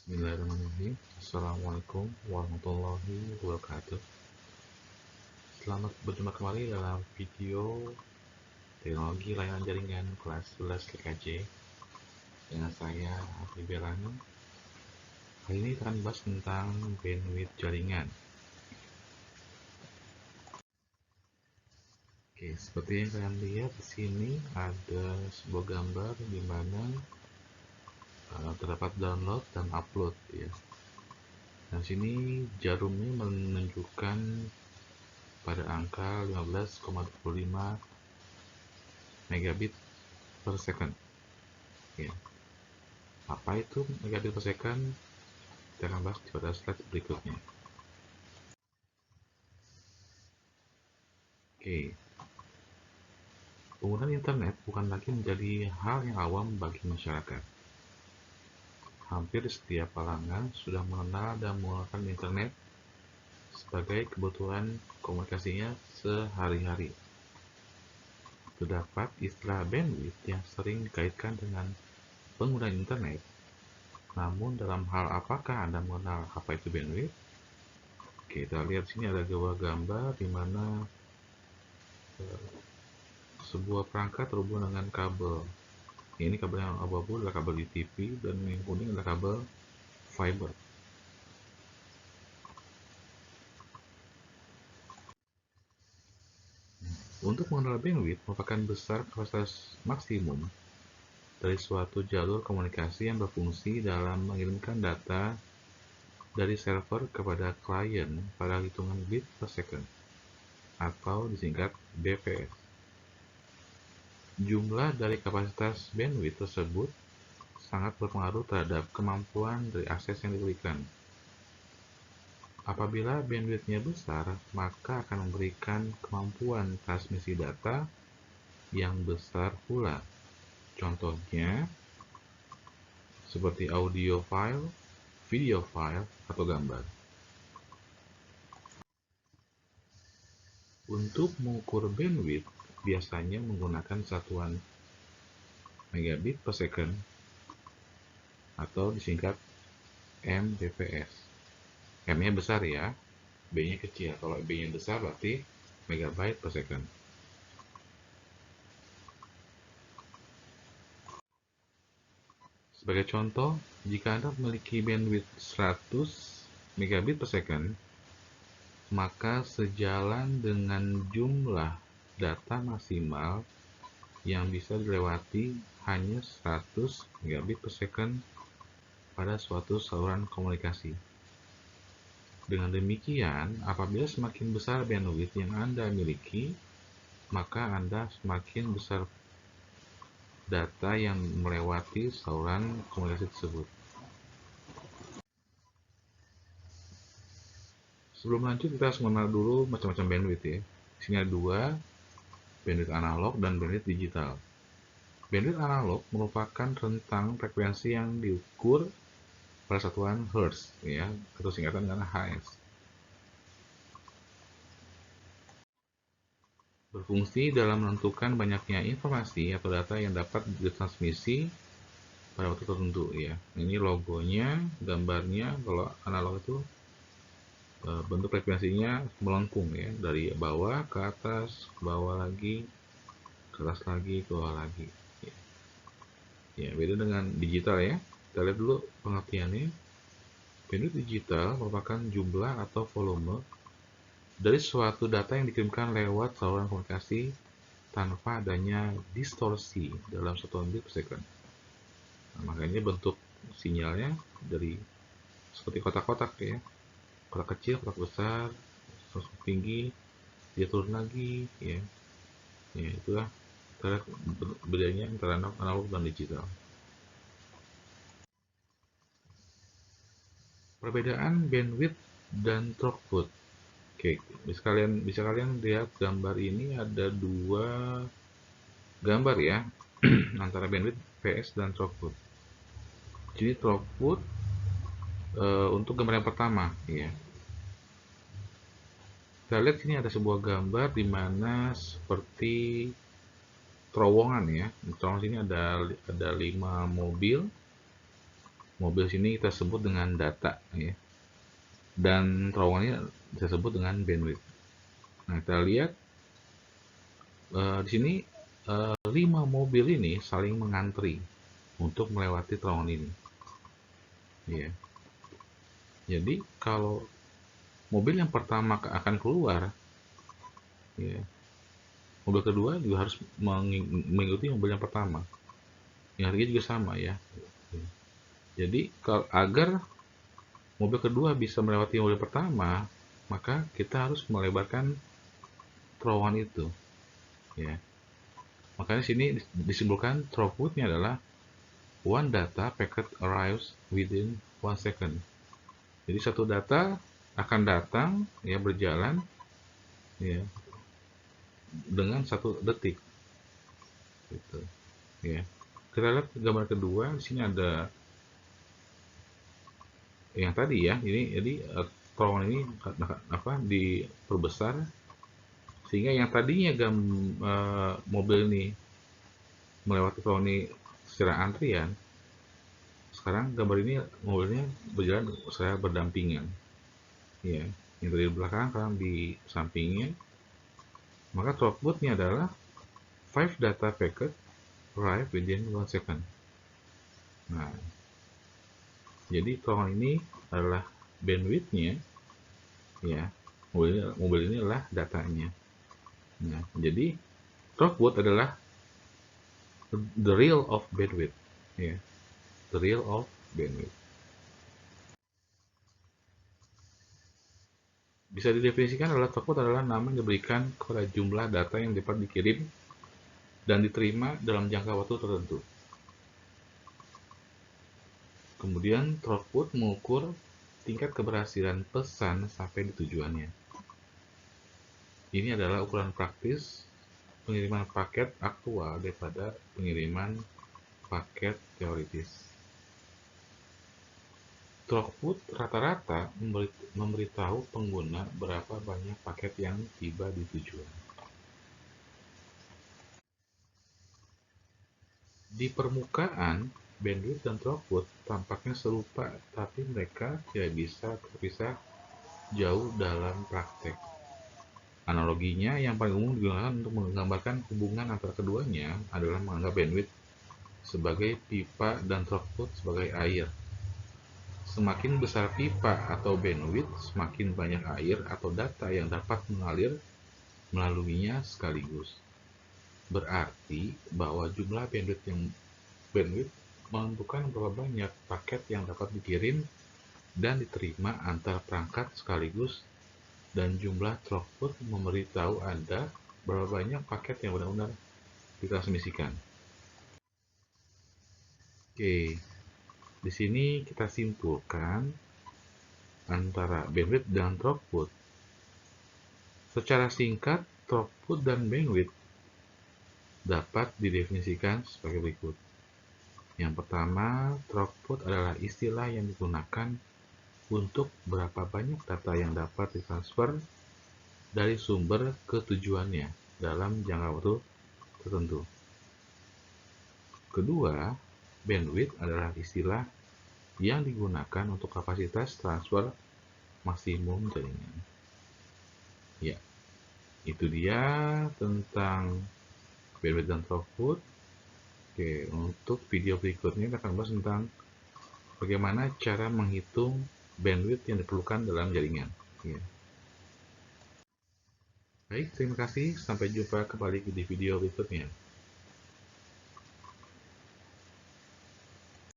Bismillahirrahmanirrahim. Assalamualaikum warahmatullahi wabarakatuh. Selamat berjumpa kembali dalam video teknologi layanan jaringan kelas 11 GKJ dengan saya Afri Belani. Kali ini akan bahas tentang bandwidth jaringan. Oke, seperti yang kalian lihat di sini ada sebuah gambar di mana terdapat download dan upload ya. Dan sini jarumnya menunjukkan pada angka 15,25 megabit per second ya. Apa itu megabit per second? Kita akan bahas pada slide berikutnya. Oke, penggunaan internet bukan lagi menjadi hal yang awam bagi masyarakat. Hampir setiap kalangan sudah mengenal dan menggunakan internet sebagai kebutuhan komunikasinya sehari-hari. Terdapat istilah bandwidth yang sering dikaitkan dengan penggunaan internet. Namun dalam hal apakah Anda mengenal apa itu bandwidth? Oke, kita lihat sini ada sebuah gambar di mana sebuah perangkat terhubung dengan kabel. Ini kabel yang abu-abu adalah kabel di TV dan yang kuning adalah kabel fiber. Untuk mengenal bandwidth merupakan besar kapasitas maksimum dari suatu jalur komunikasi yang berfungsi dalam mengirimkan data dari server kepada klien pada hitungan bit per second atau disingkat bps. Jumlah dari kapasitas bandwidth tersebut sangat berpengaruh terhadap kemampuan dari akses yang diberikan. Apabila bandwidth-nya besar, maka akan memberikan kemampuan transmisi data yang besar pula. Contohnya, seperti audio file, video file, atau gambar. Untuk mengukur bandwidth, biasanya menggunakan satuan megabit per second atau disingkat Mbps. M-nya besar ya, B-nya kecil. Kalau B-nya besar berarti megabyte per second. Sebagai contoh, jika Anda memiliki bandwidth 100 megabit per second, maka sejalan dengan jumlah data maksimal yang bisa dilewati hanya 100 megabit per second pada suatu saluran komunikasi. Dengan demikian, apabila semakin besar bandwidth yang Anda miliki, maka Anda semakin besar data yang melewati saluran komunikasi tersebut. Sebelum lanjut, kita harus mengenal dulu macam-macam bandwidth ya. Di sini ada dua, bandwidth analog dan bandwidth digital. Bandwidth analog merupakan rentang frekuensi yang diukur pada satuan Hertz ya, atau singkatan dengan Hz. Berfungsi dalam menentukan banyaknya informasi atau data yang dapat ditransmisi pada waktu tertentu ya. Ini logonya, gambarnya. Kalau analog itu bentuk frekuensinya melengkung ya, dari bawah ke atas, ke bawah lagi, ke atas lagi, ke bawah lagi. Ya, beda dengan digital ya. Kita lihat dulu pengertiannya. Bandwidth digital merupakan jumlah atau volume dari suatu data yang dikirimkan lewat saluran komunikasi tanpa adanya distorsi dalam satuan bit per second. Nah, makanya bentuk sinyalnya dari seperti kotak-kotak ya, kotak kecil, kotak besar, terus tinggi, dia turun lagi ya. Ya, itulah bedanya antara analog dan digital. Perbedaan bandwidth dan throughput. Oke, bisa kalian lihat gambar ini ada dua gambar ya antara bandwidth PS dan throughput. Jadi throughput untuk gambar yang pertama ya. Kita lihat sini ada sebuah gambar di mana seperti terowongan ya. Terowongan sini ada 5 mobil mobil sini kita sebut dengan data ya, dan terowongannya kita sebut dengan bandwidth. Nah, kita lihat di sini 5 mobil ini saling mengantri untuk melewati terowongan ini ya. Jadi kalau mobil yang pertama akan keluar ya, mobil kedua juga harus mengikuti mobil yang pertama, yang ketiga juga sama ya. Jadi agar mobil kedua bisa melewati mobil pertama, maka kita harus melebarkan terowongan itu ya. Makanya sini disimpulkan throughput-nya adalah one data packet arrives within 1 second. Jadi satu data akan datang ya, berjalan ya dengan 1 detik gitu ya. Kita lihat gambar kedua, di sini ada yang tadi ya, ini jadi terowongan ini diperbesar sehingga yang tadinya mobil ini melewati terowongan ini secara antrian, sekarang gambar ini mobilnya berjalan secara berdampingan ya, yang dari belakang sekarang di sampingnya. Maka throughput-nya adalah 5 data packet arrive within 1 second. Nah, jadi terowongan ini adalah bandwidth-nya ya, mobil ini adalah datanya. Nah, jadi throughput adalah the real of bandwidth ya, the real of bandwidth. Bisa didefinisikan adalah throughput adalah nama yang diberikan kepada jumlah data yang dapat dikirim dan diterima dalam jangka waktu tertentu. Kemudian throughput mengukur tingkat keberhasilan pesan sampai di tujuannya. Ini adalah ukuran praktis pengiriman paket aktual daripada pengiriman paket teoritis. Throughput rata-rata memberitahu pengguna berapa banyak paket yang tiba di tujuan. Di permukaan, bandwidth dan throughput tampaknya serupa, tapi mereka tidak bisa terpisah jauh dalam praktek. Analoginya yang paling umum digunakan untuk menggambarkan hubungan antara keduanya adalah menganggap bandwidth sebagai pipa dan throughput sebagai air. Semakin besar pipa atau bandwidth, semakin banyak air atau data yang dapat mengalir melaluinya sekaligus. Berarti bahwa jumlah bandwidth menentukan berapa banyak paket yang dapat dikirim dan diterima antar perangkat sekaligus, dan jumlah throughput memberitahu Anda berapa banyak paket yang benar-benar ditransmisikan. Oke, di sini kita simpulkan antara bandwidth dan throughput. Secara singkat, throughput dan bandwidth dapat didefinisikan sebagai berikut. Yang pertama, throughput adalah istilah yang digunakan untuk berapa banyak data yang dapat ditransfer dari sumber ke tujuannya dalam jangka waktu tertentu. Kedua, bandwidth adalah istilah yang digunakan untuk kapasitas transfer maksimum jaringan. Ya, itu dia tentang bandwidth dan throughput. Oke, untuk video berikutnya kita akan bahas tentang bagaimana cara menghitung bandwidth yang diperlukan dalam jaringan. Ya. Baik, terima kasih. Sampai jumpa kembali di video berikutnya.